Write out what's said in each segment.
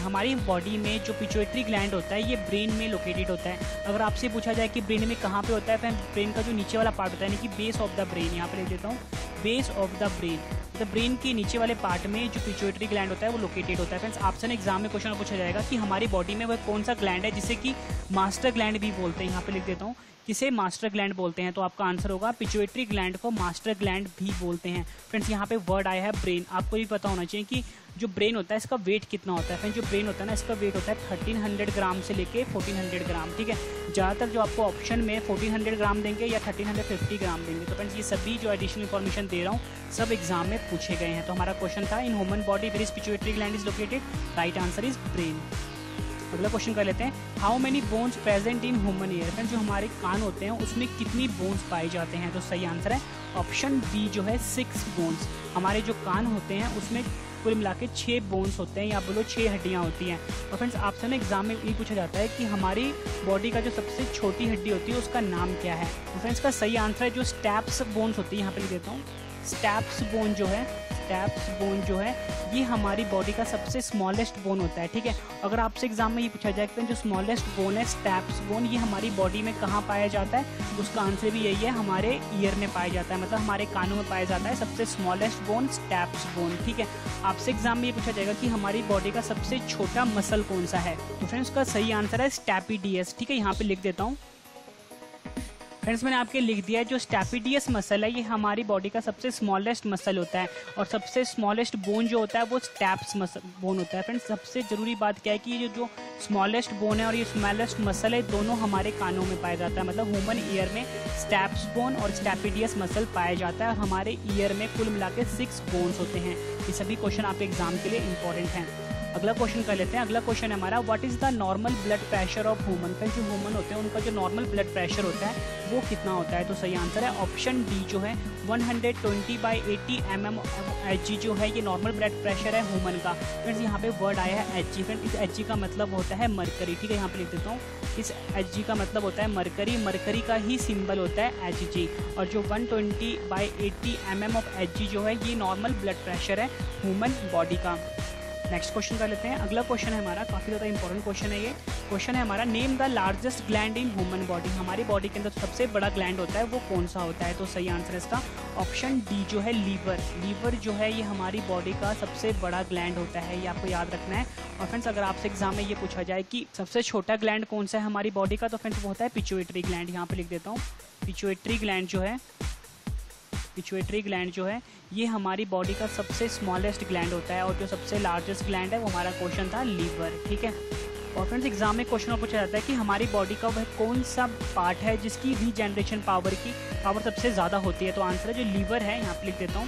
हमारी बॉडी में जो पिट्यूटरी ग्लैंड होता है ये ब्रेन में लोकेटेड होता है। अगर आपसे पूछा जाए कि ब्रेन में कहाँ पे होता है, फिर ब्रेन का जो नीचे वाला पार्ट होता है यानी कि बेस ऑफ द ब्रेन, यहाँ पे लिख देता हूँ बेस ऑफ द ब्रेन, तो ब्रेन के नीचे वाले पार्ट में जो पिट्यूटरी ग्लैंड होता है वो लोकेटेड होता है। फ्रेंड्स आपसे एग्जाम में क्वेश्चन पूछा जाएगा कि हमारी बॉडी में वह कौन सा ग्लैंड है जिसे कि मास्टर ग्लैंड भी बोलते हैं, यहाँ पे लिख देता हूँ किसे मास्टर ग्लैंड बोलते हैं, तो आपका आंसर होगा पिट्यूटरी ग्लैंड को मास्टर ग्लैंड भी बोलते हैं। फ्रेंड्स यहाँ पे वर्ड आया है ब्रेन, आपको भी पता होना चाहिए कि जो ब्रेन होता है इसका वेट कितना होता है। फ्रेंड्स जो ब्रेन होता है ना इसका वेट होता है 1300 ग्राम से लेके 1400 ग्राम, ठीक है। ज़्यादातर जो आपको ऑप्शन में 1400 ग्राम देंगे या 1350 ग्राम देंगे। तो फ्रेंड्स ये सभी जो एडिशनल इन्फॉर्मेशन दे रहा हूँ सब एग्जाम में पूछे गए हैं। तो हमारा क्वेश्चन था in human body where is pituitary gland is located, right answer is brain. अगला क्वेश्चन कर लेते हैं, how many bones present in human ear. Friends जो हमारे कान होते हैं उसमें कितनी बोन्स पाए जाते हैं, तो सही आंसर है ऑप्शन बी जो है 6 बोन्स। हमारे जो कान होते हैं उसमें कुल मिला के 6 बोन्स होते हैं या बोलो 6 हड्डियां होती हैं। और फ्रेंड्स आपसे ना एग्जाम में ये पूछा जाता है कि हमारी बॉडी का जो सबसे छोटी हड्डी होती है उसका नाम क्या है। तो फ्रेंड्स का सही आंसर है जो स्टैप्स बोन्स होती है, यहाँ पे लिख देता हूँ स्टैप्स बोन जो है ये हमारी बॉडी का सबसे स्मॉलेस्ट बोन होता है, ठीक है। अगर आपसे एग्जाम में ये पूछा जाए कि जो स्मॉलेस्ट बोन है स्टैप्स बोन ये हमारी बॉडी में कहाँ पाया जाता है, उसका आंसर भी यही है हमारे ईयर में पाया जाता है, मतलब हमारे कानों में पाया जाता है सबसे स्मॉलेस्ट बोन स्टैप्स बोन, ठीक है। आपसे एग्जाम में ये पूछा जाएगा कि हमारी बॉडी का सबसे छोटा मसल कौन सा है, तो फ्रेंड्स का सही आंसर है स्टैपिडियस, ठीक है। यहाँ पे लिख देता हूँ फ्रेंड्स मैंने आपके लिख दिया है जो स्टैपिडियस मसल है ये हमारी बॉडी का सबसे स्मॉलेस्ट मसल होता है और सबसे स्मॉलेस्ट बोन जो होता है वो स्टैप्स बोन होता है। फ्रेंड्स सबसे जरूरी बात क्या है कि ये जो स्मॉलेस्ट बोन है और ये स्मॉलेस्ट मसल है दोनों हमारे कानों में पाया जाता है, मतलब ह्यूमन ईयर में स्टैप्स बोन और स्टैपिडियस मसल पाया जाता है और हमारे ईयर में कुल मिला के 6 बोन्स होते हैं। ये सभी क्वेश्चन आपके एग्जाम के लिए इंपॉर्टेंट हैं। अगला क्वेश्चन कर लेते हैं। अगला क्वेश्शन है हमारा what is the normal blood pressure of human. जो ह्यूमन होते हैं उनका जो नॉर्मल ब्लड प्रेशर होता है वो कितना होता है, तो सही आंसर है ऑप्शन डी जो है 120/80 mm/Hg जो है ये नॉर्मल ब्लड प्रेशर है ह्यूमन का। फ्रेंड्स यहाँ पे वर्ड आया है Hg, फ्रेंड्स इस Hg का मतलब होता है मरकरी, ठीक है। यहाँ पे लिख देता हूँ इस Hg का मतलब होता है मरकरी, मरकरी का ही सिंबल होता है Hg और जो 120/80 mm/Hg जो है ये नॉर्मल ब्लड प्रेशर है ह्यूमन बॉडी का। नेक्स्ट क्वेश्चन कर लेते हैं। अगला क्वेश्चन है हमारा काफ़ी ज़्यादा इंपॉर्टेंट क्वेश्चन है ये। क्वेश्चन है हमारा name the largest gland in human body. हमारी बॉडी के अंदर सबसे बड़ा ग्लैंड होता है वो कौन सा होता है, तो सही आंसर है इसका ऑप्शन डी जो है लीवर। लीवर जो है ये हमारी बॉडी का सबसे बड़ा ग्लैंड होता है, ये आपको याद रखना है। और फ्रेंड्स अगर आपसे एग्जाम में ये पूछा जाए कि सबसे छोटा ग्लैंड कौन सा है हमारी बॉडी का, तो फ्रेंड्स वो होता है पिट्यूटरी ग्लैंड। यहाँ पे लिख देता हूँ पिट्यूटरी ग्लैंड जो है ये हमारी बॉडी का सबसे स्मॉलेस्ट ग्लैंड होता है और जो सबसे लार्जेस्ट ग्लैंड है वो हमारा क्वेश्चन था लीवर, ठीक है। और फ्रेंड्स एग्जाम में क्वेश्चन पूछा जाता है कि हमारी बॉडी का वह कौन सा पार्ट है जिसकी रीजनरेशन पावर सबसे ज़्यादा होती है, तो आंसर है जो लीवर है। यहाँ पे लिख देता हूँ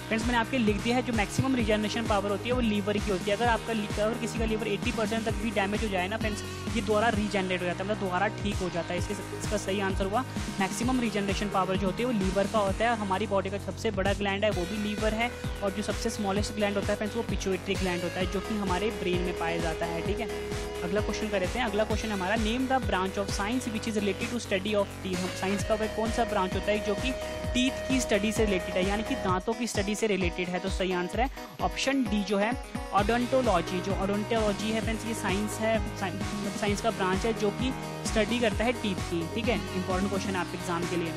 फ्रेंड्स मैंने आपके लिख दिया है जो मैक्सिमम रीजनरेशन पावर होती है वो लीवर की होती है। अगर अगर किसी का लीवर 80% तक भी डैमेज हो जाए ना फ्रेंड्स ये दोबारा रीजनरेट हो जाता है, मतलब दोबारा ठीक हो जाता है। इसका सही आंसर हुआ मैक्सिमम रीजनरेशन पावर जो होती है वो लीवर का होता है। हमारी बॉडी का सबसे बड़ा ग्लैंड है वो भी लीवर है और जो सबसे स्मॉलेस्ट ग्लैंड होता है फ्रेंड्स वो पिट्यूटरी ग्लैंड होता है जो कि हमारे ब्रेन में पाया जाता है, ठीक है। अगला क्वेश्चन कर लेते हैं। अगला क्वेश्चन है हमारा name the branch of science which is related to study of teeth. Science का वह कौन सा ब्रांच होता है जो कि टीथ की स्टडी से रिलेटेड है, यानी कि दांतों की स्टडी से रिलेटेड है, तो सही आंसर है ऑप्शन डी जो है ओडोंटोलॉजी। जो ओडोंटोलॉजी है फ्रेंड्स ये साइंस का ब्रांच है जो कि स्टडी करता है टीथ की, ठीक है। इंपॉर्टेंट क्वेश्चन है आपके एग्जाम के लिए।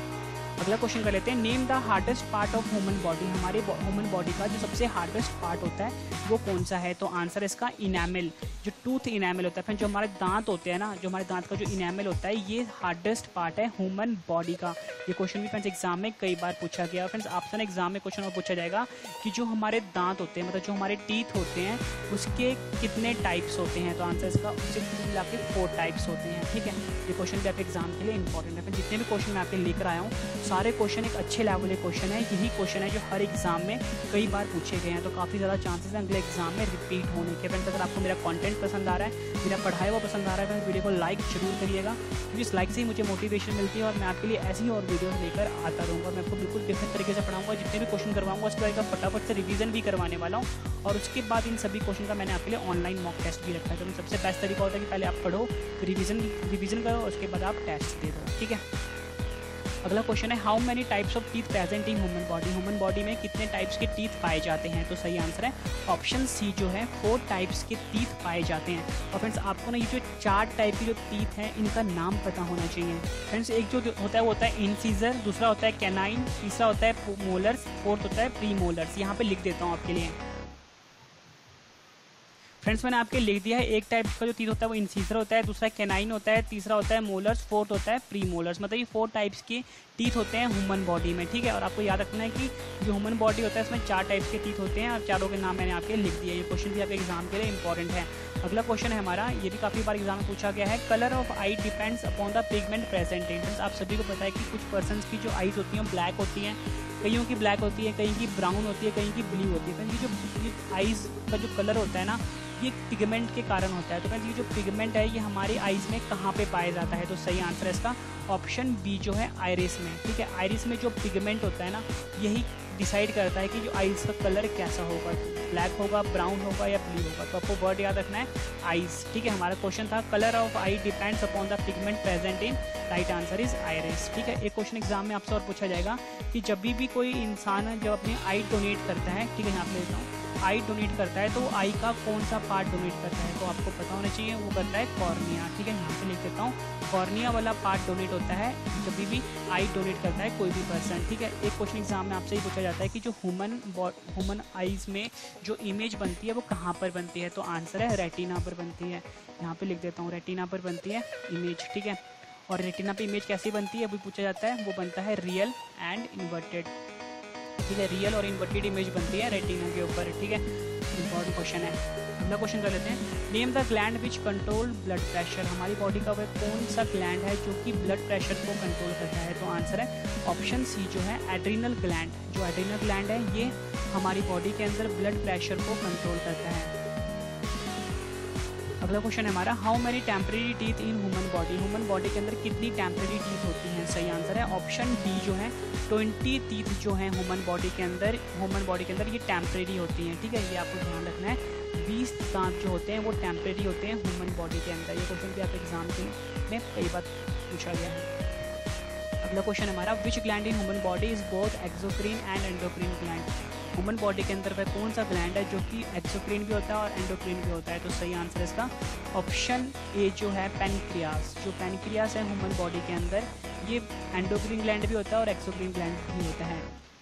अगला क्वेश्चन कर लेते हैं name the hardest part of human body. हमारे ह्यूमन बॉडी का जो सबसे हार्डेस्ट पार्ट होता है वो कौन सा है, तो आंसर है इसका इनैमल। जो टूथ इनैमल होता है फ्रेंड्स जो हमारे दांत होते हैं ना, जो हमारे दांत का जो इनैमल होता है ये हार्डेस्ट पार्ट है ह्यूमन बॉडी का। ये क्वेश्चन भी फ्रेंड्स एग्जाम में कई बार पूछा गया। फ्रेंड्स आपसे एग्जाम में क्वेश्चन और पूछा जाएगा कि जो हमारे दांत होते हैं मतलब जो हमारे टीथ होते हैं उसके कितने टाइप्स होते हैं, तो आंसर इसका उससे मिला के 4 टाइप्स होते हैं, ठीक है। ये क्वेश्चन भी आपके एग्जाम के लिए इंपॉर्टेंट है। जितने भी क्वेश्चन मैं आपके लेकर आया हूँ सारे क्वेश्चन एक अच्छे लेवल के क्वेश्चन है। यही क्वेश्चन है जो हर एग्जाम में कई बार पूछे गए हैं, तो काफ़ी ज़्यादा चांसेस हैं अगले एग्जाम में रिपीट होने के। फ्रेंड्स अगर आपको मेरा कंटेंट पसंद आ रहा है, मेरा पढ़ाया हुआ पसंद आ रहा है, तो वीडियो को लाइक जरूर करिएगा क्योंकि इस लाइक से ही मुझे मोटिवेशन मिलती है और मैं आपके लिए ऐसी ही और वीडियोस लेकर आता रहूँगा। मैं आपको बिल्कुल डिफरेंट तरीके से पढ़ाऊँगा, जितने भी क्वेश्चन करवाऊँगा उसके बाद फटाफट से रिवीजन भी करवाने वाला हूँ और उसके बाद इन सभी क्वेश्चन का मैंने आपके लिए ऑनलाइन मॉक टेस्ट भी रखा है। तो सबसे बेस्ट तरीका होता है कि पहले आप पढ़ो, रिवीजन करो, उसके बाद आप टेस्ट दे दो, ठीक है। अगला क्वेश्चन है how many types of teeth present in human body, human body में कितने टाइप्स के टीथ पाए जाते हैं। तो सही आंसर है ऑप्शन सी जो है 4 टाइप्स के टीथ पाए जाते हैं। और फ्रेंड्स आपको ना ये जो 4 टाइप के जो टीथ हैं इनका नाम पता होना चाहिए। फ्रेंड्स एक जो होता है वो होता है इंसीजर, दूसरा होता है कैनाइन, तीसरा होता है मोलर्स, फोर्थ होता है प्री मोलर्स। यहाँ पे लिख देता हूँ आपके लिए। फ्रेंड्स मैंने आपके लिख दिया है, एक टाइप का जो टीथ होता है वो इंसीजर होता है, दूसरा कैनाइन होता है, तीसरा होता है मोलर्स, फोर्थ होता है प्री मोलर्स। मतलब ये 4 टाइप्स के टीथ होते हैं ह्यूमन बॉडी में, ठीक है। और आपको याद रखना है कि जो ह्यूमन बॉडी होता है इसमें 4 टाइप्स के टीथ होते हैं और चारों के नाम मैंने आपके लिख दिया। ये क्वेश्चन भी आपके एग्जाम के लिए इंपॉर्टेंट है। अगला क्वेश्चन है हमारा, ये भी काफ़ी बार एग्जाम में पूछा गया है, colour of I depends upon the pigment present in. आप सभी को पता है कि कुछ पर्सन की जो आईज होती हैं ब्लैक होती हैं, कईयों की ब्लैक होती है, कहीं की ब्राउन होती है, कहीं की ब्लू होती है। ये जो आईज का जो कलर होता है ना ये पिगमेंट के कारण होता है। तो फ्रेंड्स ये जो पिगमेंट है ये हमारी आइज़ में कहाँ पे पाया जाता है। तो सही आंसर है इसका ऑप्शन बी जो है आइरिस में, ठीक है। आइरिस में जो पिगमेंट होता है ना यही डिसाइड करता है कि जो आइज़ का कलर कैसा होगा, ब्लैक होगा, ब्राउन होगा या ब्लू होगा। तो आपको वर्ड याद रखना है आइज़, ठीक है। हमारा क्वेश्चन था colour of I depends upon the pigment present in, right answer is iris, ठीक है। एक क्वेश्चन एग्जाम में आपसे और पूछा जाएगा कि जब भी कोई इंसान जब अपनी आई डोनेट करता है, ठीक है, यहाँ पे लेता हूँ, आई डोनेट करता है तो वो आई का कौन सा पार्ट डोनेट करता है। तो आपको पता होना चाहिए वो करता है कॉर्निया, ठीक है। यहाँ पे लिख देता हूँ कॉर्निया वाला पार्ट डोनेट होता है जब भी आई डोनेट करता है कोई भी पर्सन, ठीक है। एक क्वेश्चन एग्जाम में आपसे ही पूछा जाता है कि जो ह्यूमन आइज़ में जो इमेज बनती है वो कहाँ पर बनती है। तो आंसर है रेटिना पर बनती है। यहाँ पे लिख देता हूँ रेटिना पर बनती है इमेज, ठीक है। और रेटिना पे इमेज कैसी बनती है वो पूछा जाता है, वो बनता है रियल एंड इन्वर्टेड, ठीक है। रियल और इन्वर्टेड इमेज बनती है रेटिना के ऊपर, ठीक है। इंपॉर्टेंट क्वेश्चन है। अगला क्वेश्चन कर लेते हैं, name the gland which control blood pressure. हमारी बॉडी का वह कौन सा ग्लैंड है जो कि ब्लड प्रेशर को कंट्रोल करता है। तो आंसर है ऑप्शन सी जो है एड्रिनल ग्लैंड। जो एड्रिनल ग्लैंड है ये हमारी बॉडी के अंदर ब्लड प्रेशर को कंट्रोल करता है। अगला क्वेश्चन है हमारा, how many temporary teeth in human body. Human body के अंदर कितनी टेम्परेरी टीथ होती हैं। सही आंसर है ऑप्शन डी जो है 20 टीथ जो है ह्यूमन बॉडी के अंदर ये टेम्परेरी होती हैं, ठीक है। ये आपको ध्यान रखना है, 20 दांत जो होते हैं वो टेम्परेरी होते हैं ह्यूमन बॉडी के अंदर। ये क्वेश्चन भी आप एग्जाम में कई बार पूछा गया है। अगला क्वेश्चन हमारा, which gland in human body is both exocrine and endocrine gland. Human body के अंदर वह कौन सा ग्लैंड है जो कि एक्सोक्रीन भी होता है और एंडोक्रीन भी होता है। तो सही आंसर इसका ऑप्शन ए जो है पैनक्रियास। जो पैनक्रियास है ह्यूमन बॉडी के अंदर ये एंडोक्रीन ग्लैंड भी होता है और एक्सोक्रीन ग्लैंड भी होता है।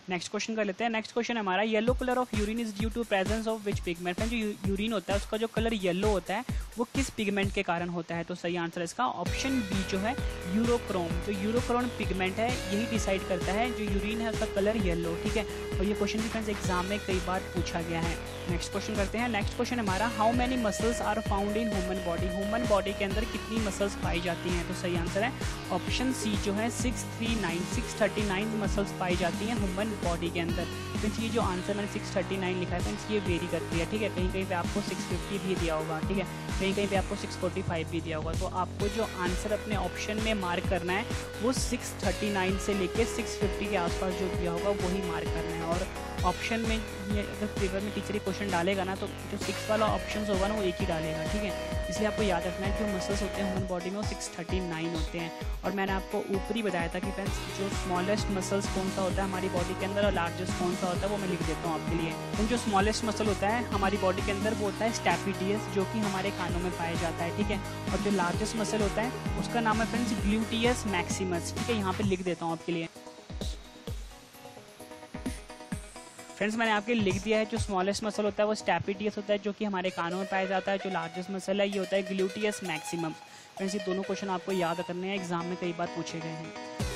नेक्स्ट क्वेश्चन कर लेते हैं। नेक्स्ट क्वेश्चन हमारा, yellow colour of urine is due to presence of which pigment. जो यूरिन होता है उसका जो कलर येलो होता है वो किस पिगमेंट के कारण होता है। तो सही आंसर इसका ऑप्शन बी जो है यूरोक्रोम। जो यूरोक्रोम पिगमेंट है यही डिसाइड करता है जो यूरिन है उसका कलर येलो, ठीक है। और ये क्वेश्चन भी फ्रेंड्स एग्जाम में कई बार पूछा गया है। नेक्स्ट क्वेश्चन करते हैं। नेक्स्ट क्वेश्चन हमारा, how many muscles are found in human body. Human body के अंदर कितनी मसल्स पाई जाती हैं। तो सही आंसर है ऑप्शन सी जो है 639 मसल्स पाई जाती हैं ह्यूमन बॉडी के अंदर। फ्रेंड्स ये जो आंसर मैंने 639 लिखा है फ्रेंड्स ये वेरी करती है, ठीक है। कहीं कहीं पे आपको 650 भी दिया होगा, ठीक है। कहीं कहीं पे आपको 645 भी दिया होगा। तो आपको जो आंसर अपने ऑप्शन में मार्क करना है वो 639 से लेके 650 के आसपास जो दिया होगा वही मार्क करना है। और ऑप्शन में ये अगर पेपर में टीचर क्वेश्चन डालेगा ना तो जो 6 वाला ऑप्शन होगा ना वो एक ही डालेगा, ठीक है। इसलिए आपको याद रखना है जो मसल्स होते हैं ह्यूमन बॉडी में वो 639 होते हैं। और मैंने आपको ऊपर ही बताया था कि फ्रेंड्स जो स्मॉलेस्ट मसल्स कौन सा होता है हमारी बॉडी के अंदर और लार्जेस्ट कौन सा होता है वो मैं लिख देता हूँ आपके लिए। तो जो स्मॉलेस्ट मसल होता है हमारी बॉडी के अंदर वो होता है स्टैपिडियस, जो कि हमारे कानों में पाया जाता है, ठीक है। और जो लार्जेस्ट मसल होता है उसका नाम है फ्रेंड्स ग्लूटियस मैक्सिमस, ठीक है। यहाँ पे लिख देता हूँ आपके लिए। फ्रेंड्स मैंने आपके लिख दिया है जो स्मॉलेस्ट मसल होता है वो स्टैपिडियस होता है जो कि हमारे कानों में पाया जाता है। जो लार्जेस्ट मसल है ये होता है ग्लूटियस मैक्सिमम। फ्रेंड्स ये दोनों क्वेश्चन आपको याद करने हैं, एग्जाम में कई बार पूछे गए हैं।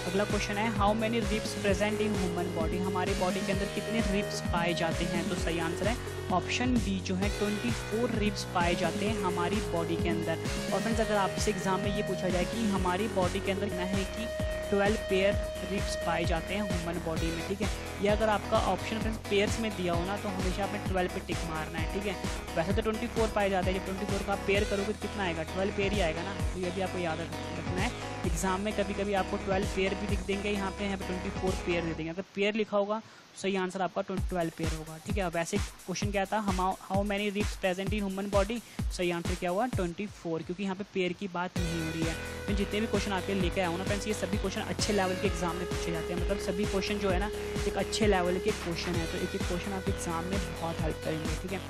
अगला क्वेश्चन है, how many ribs present in human body. हमारी बॉडी के अंदर कितने रिब्स पाए जाते हैं। तो सही आंसर है ऑप्शन बी जो है 24 रिब्स पाए जाते हैं हमारी बॉडी के अंदर। और फ्रेंड्स अगर आपसे एग्जाम में ये पूछा जाए कि हमारी बॉडी के अंदर क्या है कि 12 पेयर रिब्स पाए जाते हैं ह्यूमन बॉडी में, ठीक है। या अगर आपका ऑप्शन फ्रेंड्स पेयर्स में दिया हो ना तो हमेशा आपने 12 पे टिक मारना है, ठीक है। वैसे तो 24 पाए जाते हैं, जब 24 का आप पेयर करोगे तो कितना आएगा, 12 पेयर ही आएगा ना। तो ये भी आपको याद रखना है एग्जाम में कभी कभी आपको 12 पेयर भी लिख देंगे, यहाँ पे 24 पेयर दे देंगे। अगर पेयर लिखा होगा तो सही आंसर आपका 12 पेयर होगा, ठीक है। वैसे क्वेश्चन क्या था, how many ribs present in human body, सही आंसर क्या हुआ 24, क्योंकि यहाँ पे पेयर की बात नहीं हो रही है। मैं जितने भी क्वेश्चन आपके लेके आया हूँ ना फ्रेंड्स, ये सभी क्वेश्चन अच्छे लेवल के एग्जाम में पूछे जाते हैं, मतलब सभी क्वेश्चन जो है ना एक अच्छे लेवल के क्वेश्चन है, तो एक एक क्वेश्चन आपके एग्जाम में बहुत हेल्प करेंगे, ठीक है।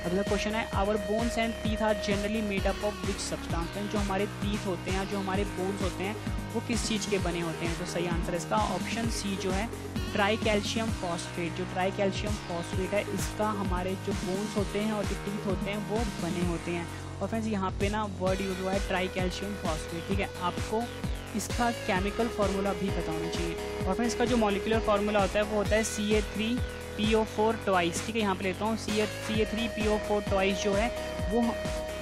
अगला क्वेश्चन है, our bones and teeth are generally made up of which substance, जो हमारे टीथ होते हैं, जो हमारे बोन्स होते हैं, वो किस चीज़ के बने होते हैं, तो सही आंसर इसका ऑप्शन सी जो है ट्राई कैल्शियम फॉस्फेट। जो ट्राई कैल्शियम फॉस्फेट है, इसका हमारे जो बोन्स होते हैं और जो टीथ होते हैं वो बने होते हैं। और फ्रेंड्स यहाँ पे ना वर्ड यूज हुआ है ट्राई कैल्शियम फॉस्फेट, ठीक है। आपको इसका केमिकल फार्मूला भी पता होना चाहिए। और फ्रेंड्स इसका जो मॉलिक्यूलर फार्मूला होता है वो होता है Ca3PO4 ट्वाइस, ठीक है। यहाँ पे लेता हूँ Ca3PO4 ट्वाइस जो है वो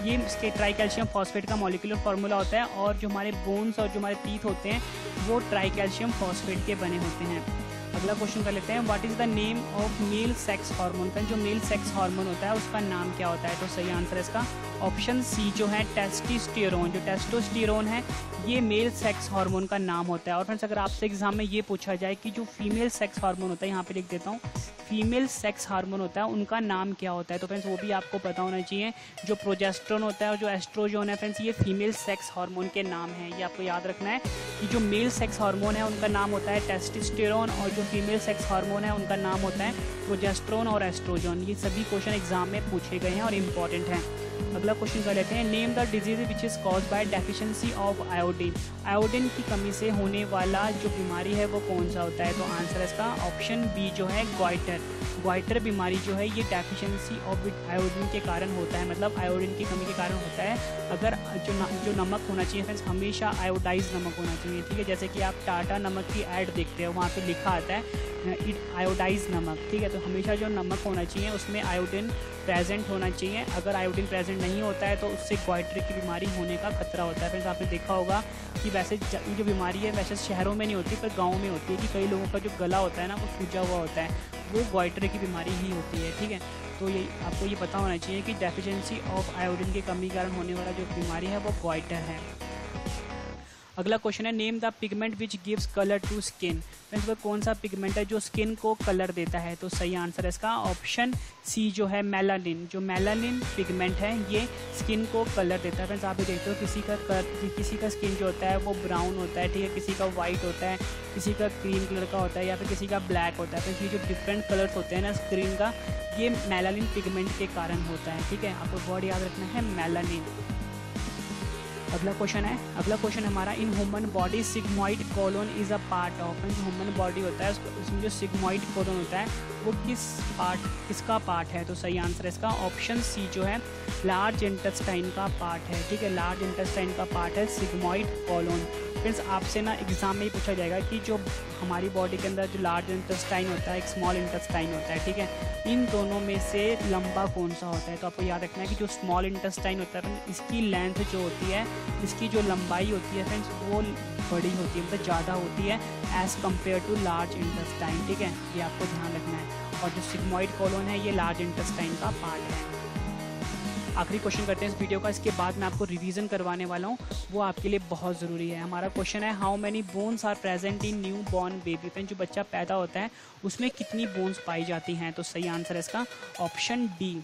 ये इसके ट्राई कैल्शियम फॉस्फेट का मॉलिक्यूलर फार्मूला होता है, और जो हमारे बोन्स और जो हमारे टीथ होते हैं वो ट्राई कैल्शियम फॉस्फेट के बने होते हैं। अगला क्वेश्चन कर लेते हैं, what is the name of male sex hormone, का जो मेल सेक्स हार्मोन होता है उसका नाम क्या होता है, तो सही आंसर है इसका ऑप्शन सी जो है टेस्टोस्टेरोन। जो टेस्टोस्टेरोन है ये मेल सेक्स हार्मोन का नाम होता है। और फ्रेंड्स अगर आपसे एग्जाम में ये पूछा जाए कि जो फीमेल सेक्स हार्मोन होता है, यहाँ पे लिख देता हूँ, फीमेल सेक्स हार्मोन होता है उनका नाम क्या होता है, तो फ्रेंड्स वो भी आपको पता होना चाहिए। जो प्रोजेस्टेरोन होता है और जो एस्ट्रोजन है फ्रेंड्स, ये फीमेल सेक्स हार्मोन के नाम है, ये आपको याद रखना है कि जो मेल सेक्स हार्मोन है उनका नाम होता है टेस्टोस्टेरोन, और जो फीमेल सेक्स हार्मोन है उनका नाम होता है प्रोजेस्टेरोन और एस्ट्रोजन। ये सभी क्वेश्चन एग्जाम में पूछे गए हैं और इम्पॉर्टेंट हैं। अगला क्वेश्चन कर लेते हैं, name the disease which is caused by deficiency of iodine. Iodine की कमी से होने वाला जो बीमारी है वो कौन सा होता है, तो आंसर है इसका ऑप्शन बी जो है ग्वाइटर। ग्वाइटर बीमारी जो है ये डेफिशिएंसी ऑफ आयोडीन के कारण होता है, मतलब आयोडीन की कमी के कारण होता है। अगर जो नमक होना चाहिए फ्रेंड्स, हमेशा आयोडाइज नमक होना चाहिए, ठीक है। जैसे कि आप टाटा नमक की ऐड देखते हो, वहाँ पे लिखा आता है आयोडाइज नमक, ठीक है। तो हमेशा जो नमक होना चाहिए उसमें आयोडीन प्रेजेंट होना चाहिए। अगर आयोडीन प्रेजेंट नहीं होता है तो उससे ग्वाइटर की बीमारी होने का खतरा होता है। फ्रेंड्स आपने देखा होगा कि वैसे ये जो बीमारी है वैसे शहरों में नहीं होती पर गाँव में होती है, कि कई लोगों का जो गला होता है ना वो सूजा हुआ होता है, वो ग्वाइटर की बीमारी ही होती है, ठीक है। तो ये आपको ये पता होना चाहिए कि डेफिशिएंसी ऑफ आयोडीन की कमी के कारण होने वाला जो बीमारी है वो ग्वाइटर है। अगला क्वेश्चन है, name the pigment which gives colour to skin. Friends वो कौन सा पिगमेंट है जो स्किन को कलर देता है, तो सही आंसर है इसका ऑप्शन सी जो है मेलानिन। जो मेलानिन पिगमेंट है ये स्किन को कलर देता है। फ्रेंड्स आप भी देखते हो किसी का स्किन जो होता है वो ब्राउन होता है, ठीक है, किसी का वाइट होता है, किसी का क्रीम कलर का होता है, या फिर किसी का ब्लैक होता है। तो ये जो डिफरेंट कलर्स होते हैं ना स्क्रीन का, ये मेलानिन पिगमेंट के कारण होता है, ठीक है। आपको वर्ड याद रखना है मेलानिन। अगला क्वेश्चन हमारा, इन human body sigmoid colon is a part of. जो ह्यूमन बॉडी होता है उसमें जो सिग्मॉइड कोलन होता है वो किसका पार्ट है, तो सही आंसर है इसका ऑप्शन सी जो है लार्ज इंटेस्टाइन का पार्ट है, ठीक है। लार्ज इंटेस्टाइन का पार्ट है सिग्मॉइड कोलन। फ्रेंड्स आपसे ना एग्जाम में ही पूछा जाएगा कि जो हमारी बॉडी के अंदर जो लार्ज इंटेस्टाइन होता है, एक स्मॉल इंटेस्टाइन होता है, ठीक है, इन दोनों में से लंबा कौन सा होता है, तो आपको याद रखना है कि जो स्मॉल इंटेस्टाइन होता है इसकी लेंथ जो होती है, इसकी जो लंबाई होती है फ्रेंड्स वो बड़ी होती है, मतलब ज़्यादा होती है as compare to large intestine, ठीक है। ये आपको ध्यान रखना है। और जो सिग्मॉइड कोलन है ये लार्ज इंटेस्टाइन का पार्ट है। आखिरी क्वेश्चन करते हैं इस वीडियो का, इसके बाद मैं आपको रिवीजन करवाने वाला हूँ, वो आपके लिए बहुत ज़रूरी है। हमारा क्वेश्चन है, how many bones are present in newborn baby. Friend जो बच्चा पैदा होता है उसमें कितनी बोन्स पाई जाती हैं, तो सही आंसर है इसका ऑप्शन डी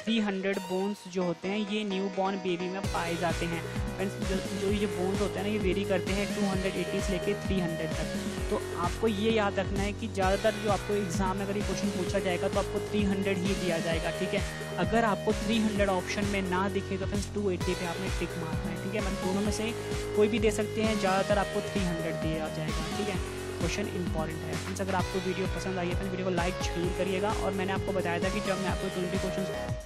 300 बोन्स जो होते हैं ये न्यू बॉर्न बेबी में पाए जाते हैं। फ्रेंड्स जो ये बोन्स होते हैं ना ये वेरी करते हैं 280 से लेके 300 तक। तो आपको ये याद रखना है कि ज़्यादातर जो आपको एग्जाम में अगर ये क्वेश्चन पूछा जाएगा तो आपको 300 ही दिया जाएगा, ठीक है। अगर आपको 300 ऑप्शन में ना दिखे तो फ्रेंड्स 280 पे आपने टिक मारना है, ठीक है। मतलब दोनों में से कोई भी दे सकते हैं, ज़्यादातर आपको 300 दिया जाएगा, ठीक है। क्वेश्चन इंपॉर्टेंट है फ्रेंड्स। अगर आपको वीडियो पसंद आई है तो वीडियो को लाइक जरूर करिएगा। और मैंने आपको बताया था कि जब मैं आपको 20 क्वेश्चन